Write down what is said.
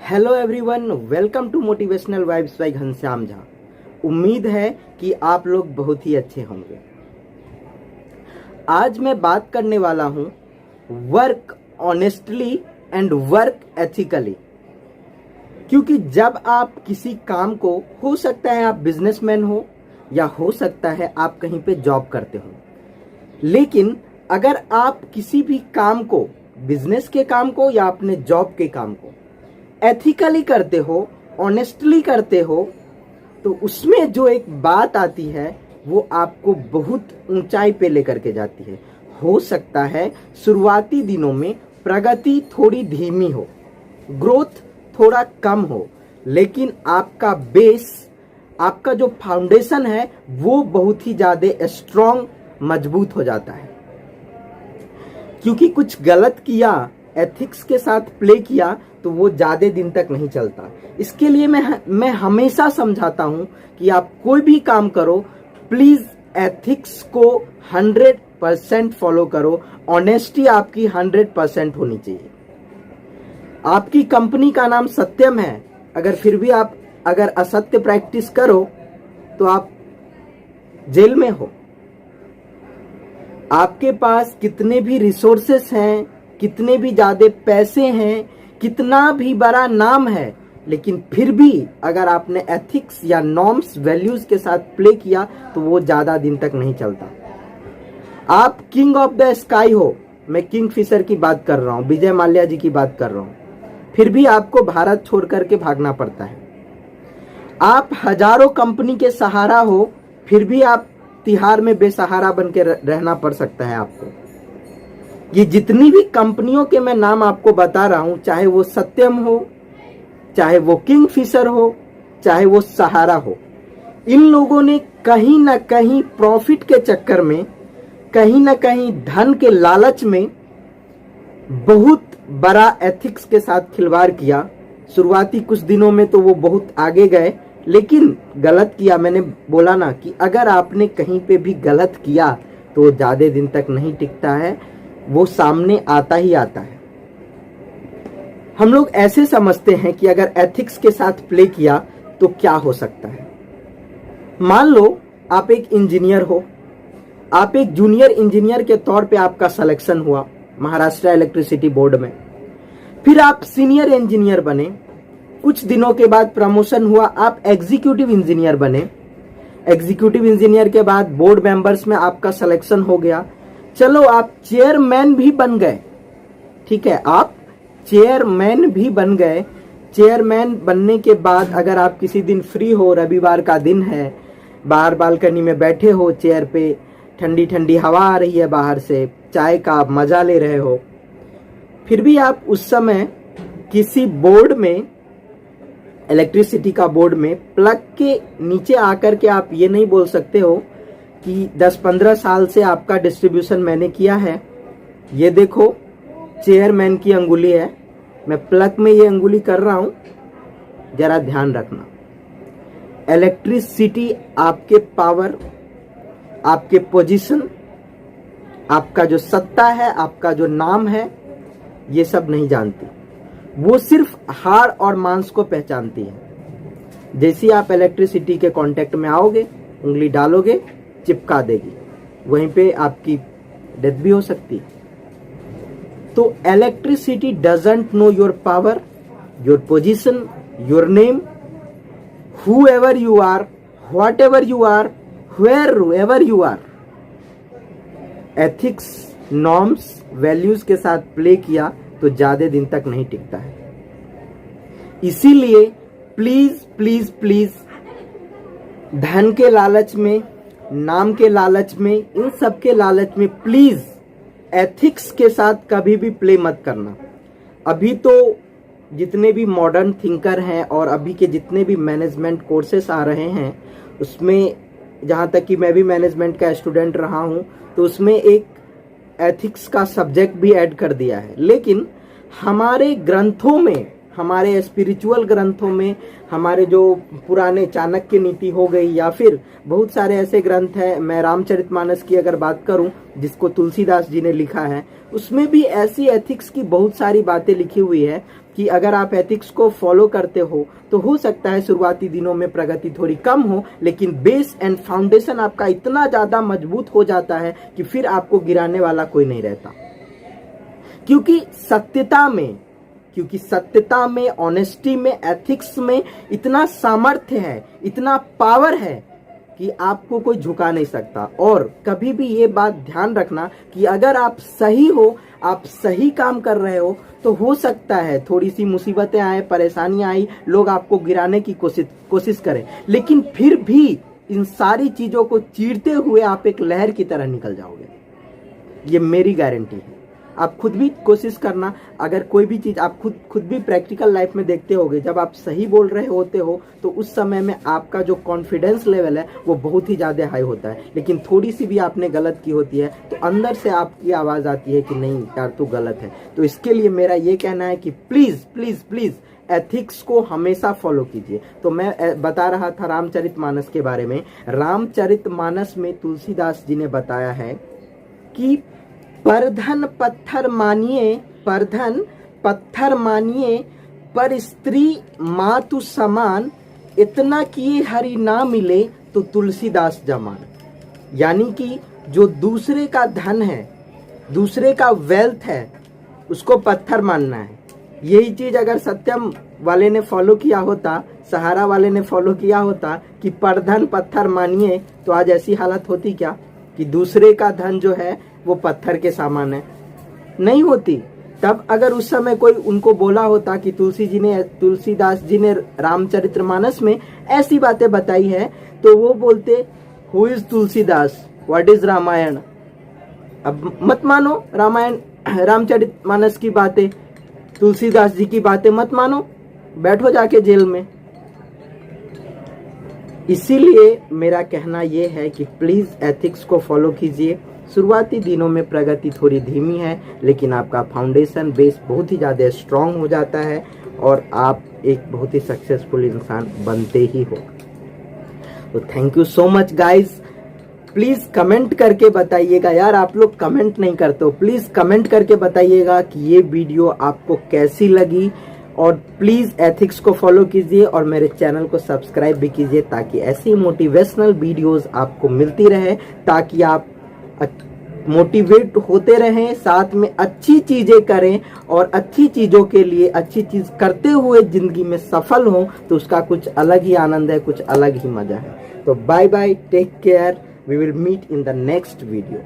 Hello everyone, welcome to motivational vibes by Ghanshyam Jha. उम्मीद है कि आप लोग बहुत ही अच्छे होंगे। आज मैं बात करने वाला हूं work honestly and work ethically. क्योंकि जब आप किसी काम को, हो सकता है आप बिजनेसमैन हो या हो सकता है आप कहीं पे जॉब करते हो, लेकिन अगर आप किसी भी काम को, बिजनेस के काम को या अपने जॉब के काम को एथिकली करते हो, ऑनेस्टली करते हो, तो उसमें जो एक बात आती है वो आपको बहुत ऊंचाई पे लेकर के जाती है। हो सकता है शुरुआती दिनों में प्रगति थोड़ी धीमी हो, ग्रोथ थोड़ा कम हो, लेकिन आपका बेस, आपका जो फाउंडेशन है वो बहुत ही ज्यादा स्ट्रॉन्ग, मजबूत हो जाता है। क्योंकि कुछ गलत किया, एथिक्स के साथ प्ले किया, तो वो ज्यादा दिन तक नहीं चलता। इसके लिए मैं हमेशा समझाता हूं कि आप कोई भी काम करो, प्लीज एथिक्स को 100% फॉलो करो। ऑनेस्टी आपकी 100% होनी चाहिए। आपकी कंपनी का नाम सत्यम है, अगर फिर भी आप अगर असत्य प्रैक्टिस करो तो आप जेल में हो। आपके पास कितने भी रिसोर्सेस हैं, कितने भी ज्यादा पैसे हैं, कितना भी बड़ा नाम है, लेकिन फिर भी अगर आपने एथिक्स या नॉर्म्स, वैल्यूज के साथ प्ले किया तो वो ज्यादा दिन तक नहीं चलता। आप किंग ऑफ द स्काई हो, मैं किंग फिशर की बात कर रहा हूं, विजय माल्या जी की बात कर रहा हूं, फिर भी आपको भारत छोड़ करके भागना पड़ता है। आप हजारों कंपनी के सहारा हो, फिर भी आप तिहाड़ में बेसहारा बन के रहना पड़ सकता है आपको। ये जितनी भी कंपनियों के मैं नाम आपको बता रहा हूं, चाहे वो सत्यम हो, चाहे वो किंग फिशर हो, चाहे वो सहारा हो, इन लोगों ने कहीं ना कहीं प्रॉफिट के चक्कर में, कहीं ना कहीं धन के लालच में बहुत बड़ा एथिक्स के साथ खिलवाड़ किया। शुरुआती कुछ दिनों में तो वो बहुत आगे गए, लेकिन गलत किया। मैंने बोला ना कि अगर आपने कहीं पे भी गलत किया तो ज्यादा दिन तक नहीं टिकता है, वो सामने आता ही आता है। हम लोग ऐसे समझते हैं कि अगर एथिक्स के साथ प्ले किया तो क्या हो सकता है। मान लो आप एक इंजीनियर हो, आप एक जूनियर इंजीनियर के तौर पे आपका सिलेक्शन हुआ महाराष्ट्र इलेक्ट्रिसिटी बोर्ड में, फिर आप सीनियर इंजीनियर बने, कुछ दिनों के बाद प्रमोशन हुआ, आप एग्जीक्यूटिव इंजीनियर बने, एग्जीक्यूटिव इंजीनियर के बाद बोर्ड मेंबर्स में आपका सिलेक्शन हो गया, चलो आप चेयरमैन भी बन गए। ठीक है, आप चेयरमैन भी बन गए। चेयरमैन बनने के बाद अगर आप किसी दिन फ्री हो, रविवार का दिन है, बाहर बालकनी में बैठे हो चेयर पे, ठंडी ठंडी हवा आ रही है बाहर से, चाय का आप मजा ले रहे हो, फिर भी आप उस समय किसी बोर्ड में, इलेक्ट्रिसिटी का बोर्ड में, प्लग के नीचे आकर के आप ये नहीं बोल सकते हो कि 10-15 साल से आपका डिस्ट्रीब्यूशन मैंने किया है, ये देखो चेयरमैन की अंगुली है, मैं प्लग में ये अंगुली कर रहा हूं, जरा ध्यान रखना। इलेक्ट्रिसिटी आपके पावर, आपके पोजीशन, आपका जो सत्ता है, आपका जो नाम है, ये सब नहीं जानती। वो सिर्फ हाड़ और मांस को पहचानती है। जैसे ही आप इलेक्ट्रिसिटी के कांटेक्ट में आओगे, उंगली डालोगे, चिपका देगी, वहीं पे आपकी डेथ भी हो सकती है। तो electricity doesn't know your power, your position, your name, whoever you are, whatever you are, wherever you are। Ethics, norms, values के साथ प्ले किया तो ज्यादा दिन तक नहीं टिकता है। इसीलिए प्लीज प्लीज प्लीज धन के लालच में, नाम के लालच में, इन सब के लालच में प्लीज एथिक्स के साथ कभी भी प्ले मत करना। अभी तो जितने भी मॉडर्न थिंकर हैं और अभी के जितने भी मैनेजमेंट कोर्सेस आ रहे हैं, उसमें जहाँ तक कि मैं भी मैनेजमेंट का स्टूडेंट रहा हूँ, तो उसमें एक एथिक्स का सब्जेक्ट भी ऐड कर दिया है। लेकिन हमारे ग्रंथों में, हमारे स्पिरिचुअल ग्रंथों में, हमारे जो पुराने चाणक्य नीति हो गई, या फिर बहुत सारे ऐसे ग्रंथ हैं, मैं रामचरितमानस की अगर बात करूं जिसको तुलसीदास जी ने लिखा है, उसमें भी ऐसी एथिक्स की बहुत सारी बातें लिखी हुई है। कि अगर आप एथिक्स को फॉलो करते हो तो हो सकता है शुरुआती दिनों में प्रगति थोड़ी कम हो, लेकिन बेस एंड फाउंडेशन आपका इतना ज्यादा मजबूत हो जाता है कि फिर आपको गिराने वाला कोई नहीं रहता। क्योंकि सत्यता में, ऑनेस्टी में, एथिक्स में इतना सामर्थ्य है, इतना पावर है कि आपको कोई झुका नहीं सकता। और कभी भी ये बात ध्यान रखना कि अगर आप सही हो, आप सही काम कर रहे हो तो सकता है थोड़ी सी मुसीबतें आए, परेशानियां आई, लोग आपको गिराने की कोशिश करें, लेकिन फिर भी इन सारी चीजों को चीरते हुए आप एक लहर की तरह निकल जाओगे। ये मेरी गारंटी है। आप खुद भी कोशिश करना, अगर कोई भी चीज आप खुद भी प्रैक्टिकल लाइफ में देखते होगे, जब आप सही बोल रहे होते हो तो उस समय में आपका जो कॉन्फिडेंस लेवल है वो बहुत ही ज्यादा हाई होता है, लेकिन थोड़ी सी भी आपने गलत की होती है तो अंदर से आपकी आवाज आती है कि नहीं यार तू गलत है। तो इसके लिए मेरा ये कहना है कि प्लीज प्लीज प्लीज एथिक्स को हमेशा फॉलो कीजिए। तो मैं बता रहा था रामचरितमानस के बारे में। रामचरितमानस में तुलसीदास जी ने बताया है कि परधन पत्थर मानिए पर स्त्री मातु समान, इतना किए हरि ना मिले तो तुलसीदास जमान। यानी कि जो दूसरे का धन है, दूसरे का वेल्थ है, उसको पत्थर मानना है। यही चीज अगर सत्यम वाले ने फॉलो किया होता, सहारा वाले ने फॉलो किया होता कि परधन पत्थर मानिए, तो आज ऐसी हालत होती क्या कि दूसरे का धन जो है वो पत्थर के सामान है? नहीं होती। तब अगर उस समय कोई उनको बोला होता कि तुलसीदास जी ने रामचरितमानस में ऐसी बातें बताई है, तो वो बोलते who is Tulsidas, what is Ramayana. अब मत मानो रामचरितमानस की बातें, तुलसीदास जी की बातें मत मानो, बैठो जाके जेल में। इसीलिए मेरा कहना यह है कि प्लीज एथिक्स को फॉलो कीजिए। शुरुआती दिनों में प्रगति थोड़ी धीमी है, लेकिन आपका फाउंडेशन बेस बहुत ही ज़्यादा स्ट्रांग हो जाता है और आप एक बहुत ही सक्सेसफुल इंसान बनते ही हो। तो thank you so much guys. Please comment करके बताइएगा, यार आप लोग कमेंट नहीं करते हो, प्लीज कमेंट करके बताइएगा कि ये वीडियो आपको कैसी लगी। और प्लीज एथिक्स को फॉलो कीजिए और मेरे चैनल को सब्सक्राइब भी कीजिए, ताकि ऐसी मोटिवेशनल वीडियोस आपको मिलती रहे, ताकि आप मोटिवेट होते रहें, साथ में अच्छी चीजें करें और अच्छी चीजों के लिए अच्छी चीज करते हुए जिंदगी में सफल हो, तो उसका कुछ अलग ही आनंद है, कुछ अलग ही मजा है। तो bye bye, take care, we will meet in the next video.